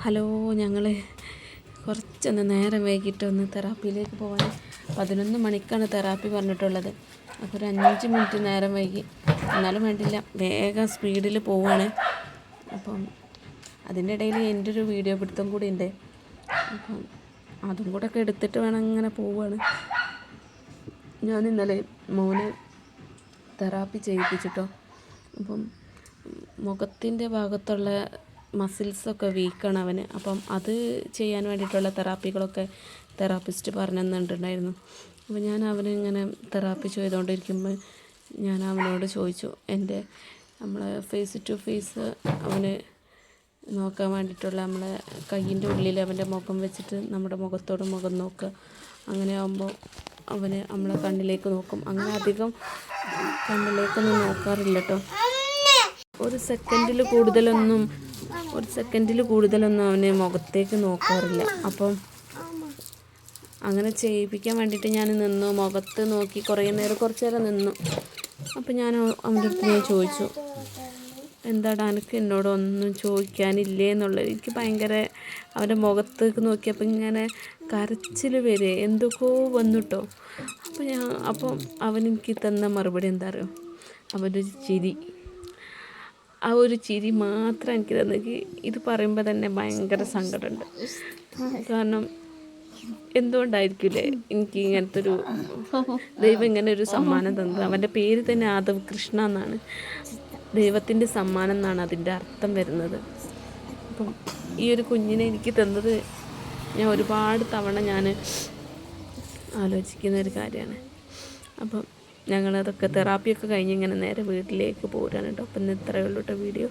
Hello, ഞങ്ങൾ കുറച്ചൊന്ന് നേരം വൈകിട്ടൊന്ന് തെറാപ്പിയിലേക്ക് പോകാൻ 11 മണിക്കാണ് തെറാപ്പി പറഞ്ഞിട്ടുള്ളത്. അപ്പോൾ ഒരു 5 മിനിറ്റ് നേരം വൈകി. എന്നാലും വേണ്ടില്ല, വേഗം സ്പീഡിൽ പോവുകയാണ്. അപ്പം അതിൻ്റെ ഇടയിൽ എൻ്റെ ഒരു വീഡിയോ പിടുത്തം കൂടി ഉണ്ട്. അപ്പം അതും കൂടെ ഒക്കെ എടുത്തിട്ട് വേണം ഇങ്ങനെ പോവുകയാണ്. ഞാൻ ഇന്നലെ മോനെ തെറാപ്പി ചെയ്യിപ്പിച്ചിട്ടോ. അപ്പം മുഖത്തിൻ്റെ ഭാഗത്തുള്ള മസിൽസൊക്കെ വീക്കാണ് അവന്. അപ്പം അത് ചെയ്യാൻ വേണ്ടിയിട്ടുള്ള തെറാപ്പികളൊക്കെ തെറാപ്പിസ്റ്റ് പറഞ്ഞു തന്നിട്ടുണ്ടായിരുന്നു. അപ്പോൾ ഞാൻ അവനിങ്ങനെ തെറാപ്പി ചെയ്തുകൊണ്ടിരിക്കുമ്പോൾ ഞാൻ അവനോട് ചോദിച്ചു, നമ്മളെ ഫേസ് ടു ഫേസ് അവന് നോക്കാൻ വേണ്ടിയിട്ടുള്ള നമ്മളെ കയ്യിൻ്റെ ഉള്ളിൽ അവൻ്റെ മുഖം വെച്ചിട്ട് നമ്മുടെ മുഖത്തോട് മുഖം നോക്കുക. അങ്ങനെ ആകുമ്പോൾ അവന് നമ്മളെ കണ്ണിലേക്ക് നോക്കും. അങ്ങനെ അധികം കണ്ണിലേക്കൊന്നും നോക്കാറില്ല കേട്ടോ. ഒരു സെക്കൻഡിൽ കൂടുതലൊന്നും അവന് മുഖത്തേക്ക് നോക്കാറില്ല. അപ്പം അങ്ങനെ ചെയ്യിപ്പിക്കാൻ വേണ്ടിയിട്ട് ഞാൻ നിന്നു, മുഖത്ത് നോക്കി കുറച്ച് നേരം നിന്നു. അപ്പം ഞാൻ അവൻ്റെ അടുത്ത് ഞാൻ ചോദിച്ചു, എന്താടാ എനിക്ക് എന്നോടൊന്നും ചോദിക്കാനില്ലേ എന്നുള്ളത്. എനിക്ക് ഭയങ്കര അവൻ്റെ മുഖത്തേക്ക് നോക്കിയപ്പോൾ ഇങ്ങനെ കരച്ചിൽ വരെ എന്തൊക്കെയോ വന്നിട്ടോ. അപ്പം അവനെനിക്ക് തന്ന മറുപടി എന്താ അറിയോ, അവൻ്റെ ഒരു ചിരി. ആ ഒരു ചിരി മാത്രം എനിക്ക് തന്നെങ്കിൽ ഇത് പറയുമ്പോൾ തന്നെ ഭയങ്കര സങ്കടമുണ്ട്. കാരണം എന്തുകൊണ്ടായിരിക്കില്ലേ എനിക്ക് ഇങ്ങനത്തെ ഒരു ദൈവം ഇങ്ങനെ ഒരു സമ്മാനം തന്നത്. അവൻ്റെ പേര് തന്നെ ആദവ് കൃഷ്ണ എന്നാണ്. ദൈവത്തിൻ്റെ സമ്മാനം എന്നാണ് അതിൻ്റെ അർത്ഥം വരുന്നത്. അപ്പം ഈ ഒരു കുഞ്ഞിനെ എനിക്ക് തന്നത് ഞാൻ ഒരുപാട് തവണ ആലോചിക്കുന്ന ഒരു കാര്യമാണ്. അപ്പം ഞങ്ങളതൊക്കെ തെറാപ്പിയൊക്കെ കഴിഞ്ഞ് ഇങ്ങനെ നേരെ വീട്ടിലേക്ക് പോരാണ് കേട്ടോ. അപ്പം ഇന്ന് ഇത്രയേ ഉള്ളൂ കേട്ടോ വീഡിയോ.